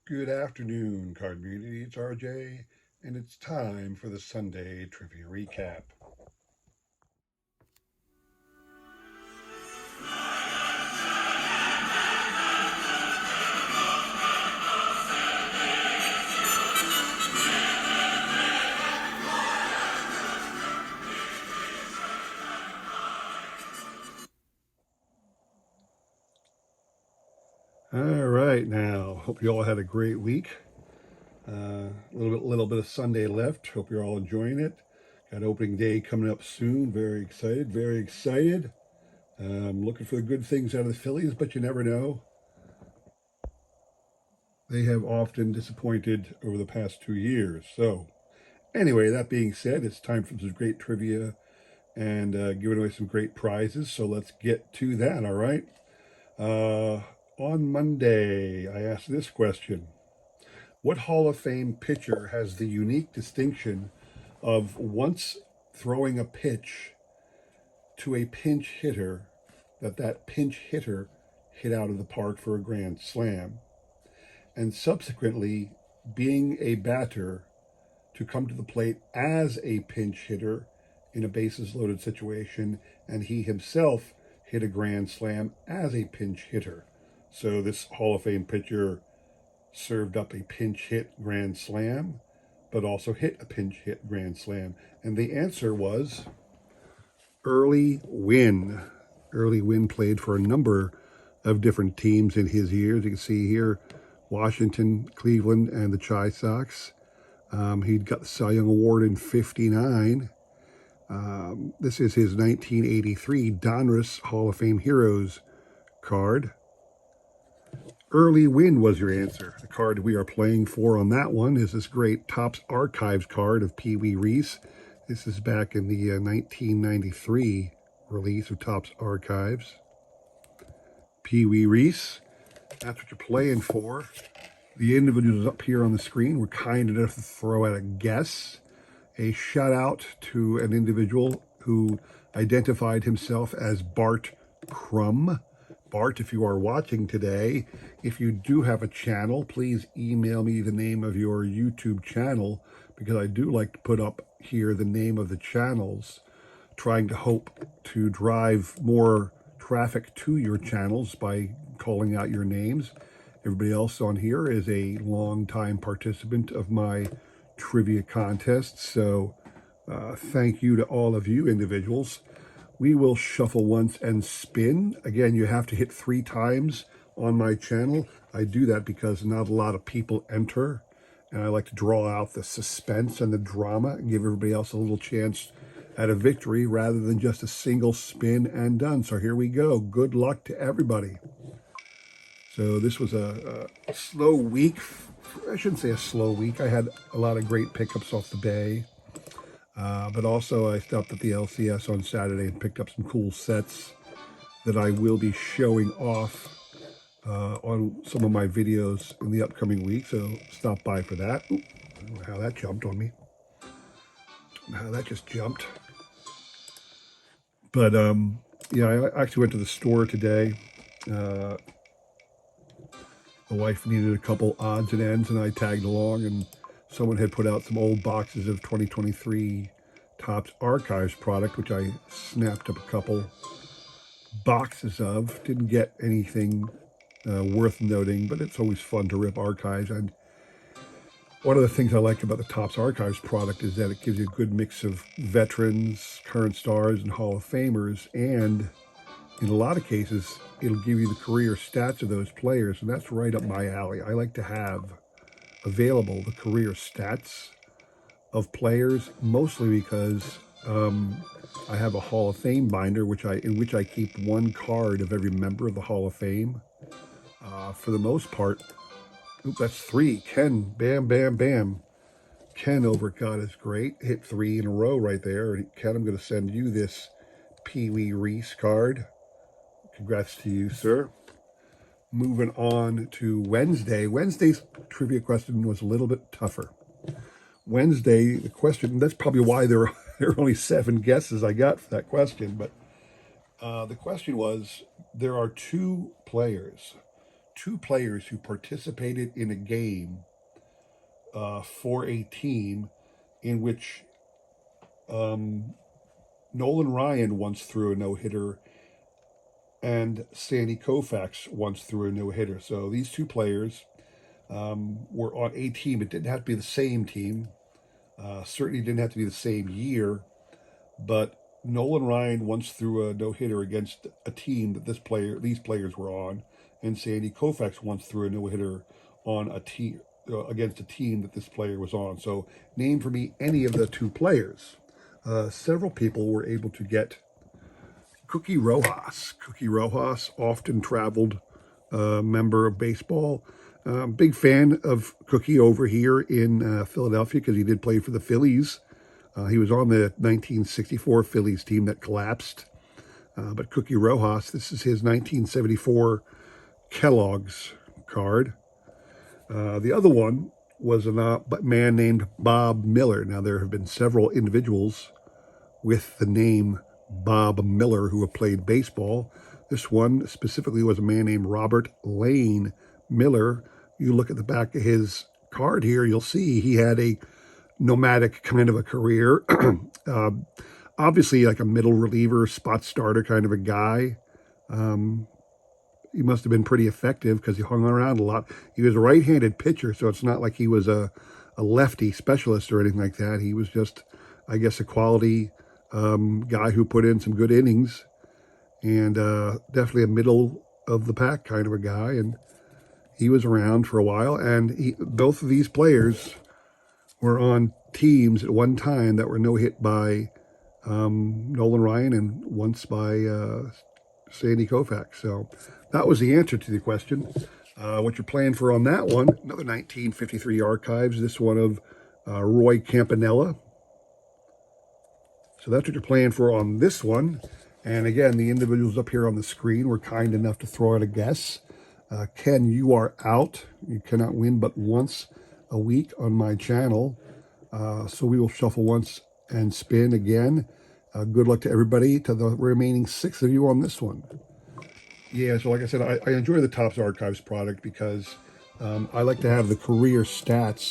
Good afternoon, Card Community. It's RJ, and it's time for the Sunday Trivia Recap. All right, now, hope you all had a great week. Little bit of Sunday left. Hope you're all enjoying it. Got opening day coming up soon. Very excited. Very excited. Looking for the good things out of the Phillies, but you never know. They have often disappointed over the past 2 years. So, anyway, that being said, it's time for some great trivia and giving away some great prizes. So let's get to that. All right. On Monday, I asked this question. What Hall of Fame pitcher has the unique distinction of once throwing a pitch to a pinch hitter that pinch hitter hit out of the park for a grand slam, and subsequently being a batter to come to the plate as a pinch hitter in a bases loaded situation, and he himself hit a grand slam as a pinch hitter? So this Hall of Fame pitcher served up a pinch hit grand slam, but also hit a pinch hit grand slam. And the answer was Early Wynn. Early Wynn played for a number of different teams in his years. You can see here Washington, Cleveland, and the Chi Sox. He got the Cy Young Award in '59. This is his 1983 Donruss Hall of Fame Heroes card. Early Wynn was your answer. The card we are playing for on that one is this great Topps Archives card of Pee Wee Reese. This is back in the 1993 release of Topps Archives. Pee Wee Reese, that's what you're playing for. The individuals up here on the screen were kind enough to throw out a guess. A shout out to an individual who identified himself as Bart Crumb. Bart, if you are watching today, if you do have a channel, please email me the name of your YouTube channel, because I do like to put up here the name of the channels, trying to hope to drive more traffic to your channels by calling out your names. Everybody else on here is a long-time participant of my trivia contests, so thank you to all of you individuals. We will shuffle once and spin. Again, you have to hit 3 times on my channel. I do that because not a lot of people enter, and I like to draw out the suspense and the drama and give everybody else a little chance at a victory rather than just a single spin and done. So here we go. Good luck to everybody. So this was a slow week. I shouldn't say a slow week. I had a lot of great pickups off the bay. But also I stopped at the LCS on Saturday and picked up some cool sets that I will be showing off on some of my videos in the upcoming week. So stop by for that. Ooh, I don't know how that jumped on me. How that just jumped. But yeah, I actually went to the store today. The wife needed a couple odds and ends, and I tagged along, and someone had put out some old boxes of 2023 Topps Archives product, which I snapped up a couple boxes of. Didn't get anything worth noting, but it's always fun to rip archives. And one of the things I like about the Topps Archives product is that it gives you a good mix of veterans, current stars, and Hall of Famers, and in a lot of cases, it'll give you the career stats of those players, and that's right up my alley. I like to have available the career stats of players, mostly because I have a Hall of Fame binder in which I keep one card of every member of the Hall of Fame. For the most part, that's 3. Ken, bam, bam, bam. Ken Overcott is great. Hit 3 in a row right there. Ken, I'm going to send you this Pee Wee Reese card. Congrats to you, sir. Moving on to Wednesday. Wednesday's trivia question was a little bit tougher. Wednesday, the question, that's probably why there are only 7 guesses I got for that question, but the question was, there are 2 players, two players who participated in a game for a team in which Nolan Ryan once threw a no-hitter and Sandy Koufax once threw a no-hitter. So these two players were on a team. It didn't have to be the same team. Certainly didn't have to be the same year. But Nolan Ryan once threw a no-hitter against a team that these players were on, and Sandy Koufax once threw a no-hitter on a team against a team that this player was on. So name for me any of the two players. Several people were able to get Cookie Rojas. Cookie Rojas, often traveled member of baseball. Big fan of Cookie over here in Philadelphia because he did play for the Phillies. He was on the 1964 Phillies team that collapsed. But Cookie Rojas, this is his 1974 Kellogg's card. The other one was a man named Bob Miller. Now, there have been several individuals with the name Bob Miller who have played baseball. This one specifically was a man named Robert Lane Miller. You look at the back of his card here, you'll see he had a nomadic kind of a career. Obviously like a middle reliever, spot starter kind of a guy. He must have been pretty effective because he hung around a lot. He was a right-handed pitcher, so it's not like he was a lefty specialist or anything like that. He was just, I guess, a quality guy who put in some good innings, and definitely a middle of the pack kind of a guy. And he was around for a while, and both of these players were on teams at one time that were no-hit by Nolan Ryan and once by Sandy Koufax. So that was the answer to the question. What you're playing for on that one, another 1953 archives, this one of Roy Campanella. So that's what you're playing for on this one. And again, the individuals up here on the screen were kind enough to throw out a guess. Ken, you are out. You cannot win but once a week on my channel. So we will shuffle once and spin again. Good luck to everybody, to the remaining 6 of you on this one. Yeah, so like I said, I enjoy the Topps Archives product because I like to have the career stats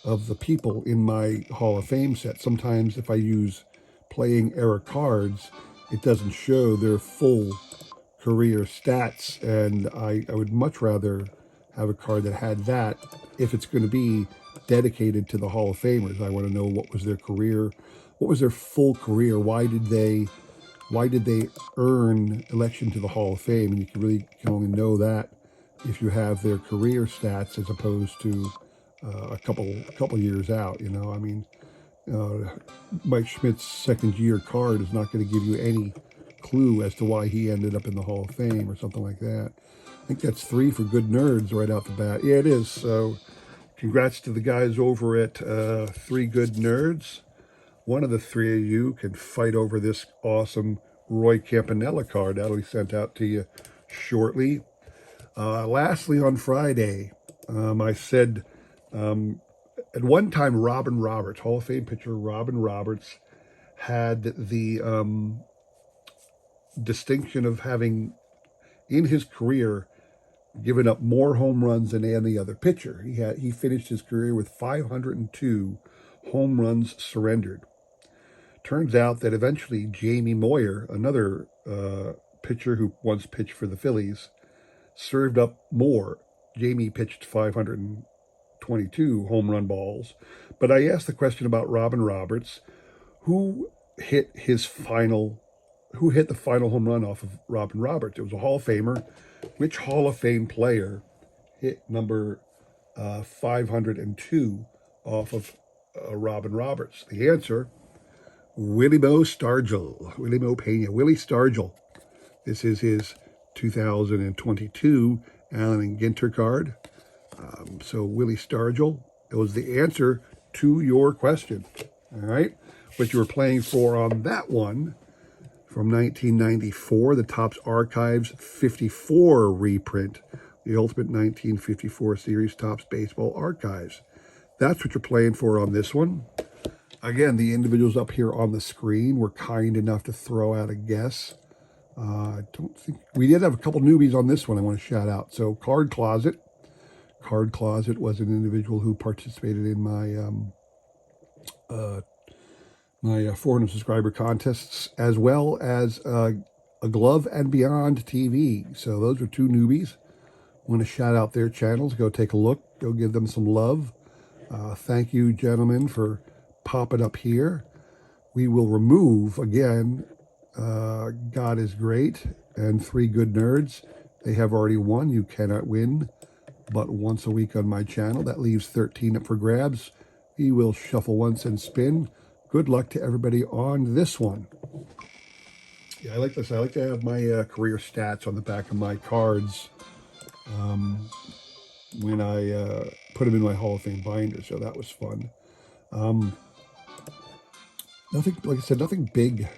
of the people in my Hall of Fame set. Sometimes if I use playing era cards, it doesn't show their full career stats, and I would much rather have a card that had that if it's going to be dedicated to the Hall of Famers. I want to know what was their career, what was their full career, why did they earn election to the Hall of Fame? And you can only know that if you have their career stats as opposed to a couple years out. You know, I mean, Mike Schmidt's second year card is not going to give you any clue as to why he ended up in the Hall of Fame or something like that. I think that's 3 for Good Nerds right out the bat. Yeah, it is. So congrats to the guys over at 3 Good Nerds. One of the 3 of you can fight over this awesome Roy Campanella card. That'll be sent out to you shortly. Lastly, on Friday, I said at one time Robin Roberts, Hall of Fame pitcher Robin Roberts, had the distinction of having, in his career, given up more home runs than any other pitcher. He finished his career with 502 home runs surrendered. Turns out that eventually Jamie Moyer, another pitcher who once pitched for the Phillies, served up more. Jamie pitched 522 home run balls. But I asked the question about Robin Roberts, who hit the final home run off of Robin Roberts? It was a Hall of Famer. Which Hall of Fame player hit number 502 off of Robin Roberts? The answer, Willie Mo Stargell. Willie Mo Pena. Willie Stargell. This is his 2022 Allen and Ginter card. So Willie Stargell, it was the answer to your question. All right. What you were playing for on that one, from 1994, the Topps Archives 54 reprint, the Ultimate 1954 Series Topps Baseball Archives. That's what you're playing for on this one. Again, the individuals up here on the screen were kind enough to throw out a guess I don't think we did have a couple newbies on this one I want to shout out. So Card Closet. Card Closet was an individual who participated in my 400 subscriber contests, as well as a Glove and Beyond TV. So those are two newbies. I want to shout out their channels. Go take a look. Go give them some love. Thank you, gentlemen, for popping up here. We will remove, again, God is Great and Three Good Nerds. They have already won. You cannot win but once a week on my channel. That leaves 13 up for grabs. We will shuffle once and spin. Good luck to everybody on this one. Yeah, I like this. I like to have my career stats on the back of my cards when I put them in my Hall of Fame binder, so that was fun. Nothing, like I said, nothing big.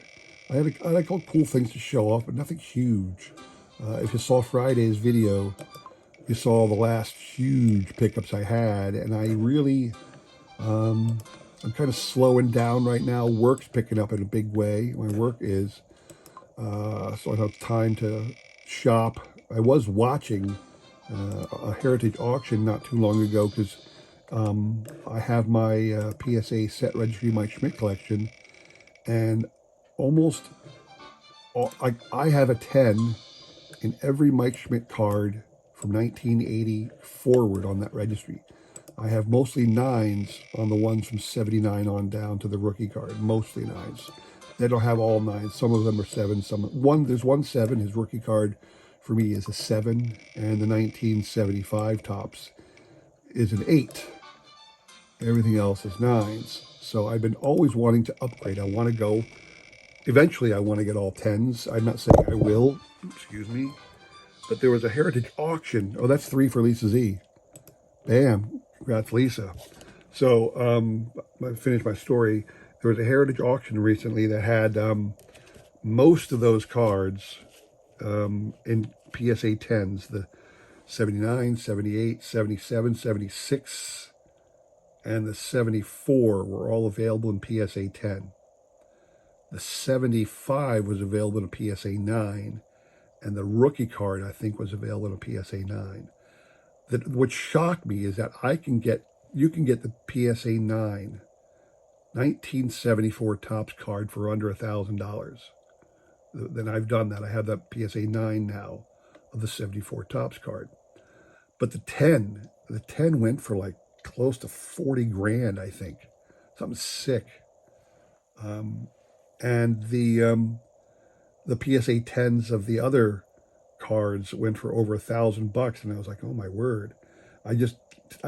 I like all cool things to show off, but nothing huge. If you saw Friday's video, you saw the last huge pickups I had, and I really, I'm kind of slowing down right now. Work's picking up in a big way. My work is, so I don't have time to shop. I was watching a heritage auction not too long ago because I have my PSA set registry, Mike Schmidt collection, and almost I have a 10 in every Mike Schmidt card from 1980 forward on that registry. I have mostly 9s on the ones from 79 on down to the rookie card, mostly 9s. They don't have all 9s. Some of them are 7s. There's one 7. His rookie card for me is a 7, and the 1975 tops is an 8. Everything else is 9s. So I've been always wanting to upgrade. I want to go, eventually I want to get all 10s. I'm not saying I will, excuse me, but there was a heritage auction. Oh, that's 3 for Lisa Z. Bam, congrats Lisa. So I finished my story. There was a heritage auction recently that had most of those cards in PSA 10s, the 79, 78, 77, 76, and the 74 were all available in PSA 10. The 75 was available in a PSA 9, and the rookie card, I think, was available in a PSA 9. What shocked me is that you can get the PSA 9 1974 Topps card for under $1,000. Then I've done that. I have that PSA 9 now of the 74 Topps card. But the 10 went for like close to 40 grand, I think. Something sick. And the PSA 10s of the other cards went for over $1,000, and I was like, oh my word. I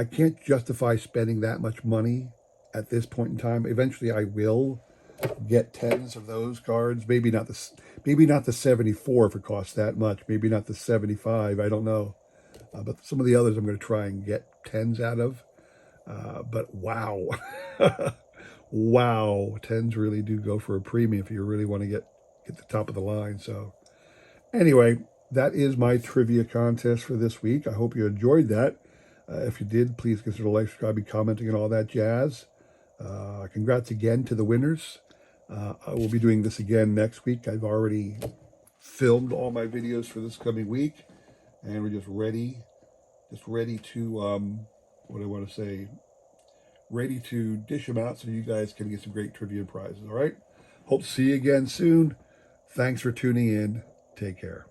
can't justify spending that much money at this point in time. Eventually I will get 10s of those cards. Maybe not the 74 if it costs that much. Maybe not the 75. I don't know. But some of the others I'm going to try and get 10s out of. But wow. Wow. 10s really do go for a premium if you really want to get the top of the line. So anyway, that is my trivia contest for this week. I hope you enjoyed that. If you did, please consider like, subscribing, commenting, and all that jazz. Congrats again to the winners. I will be doing this again next week. I've already filmed all my videos for this coming week, and we're just ready to, what I want to say, ready to dish them out so you guys can get some great trivia prizes, all right? Hope to see you again soon. Thanks for tuning in. Take care.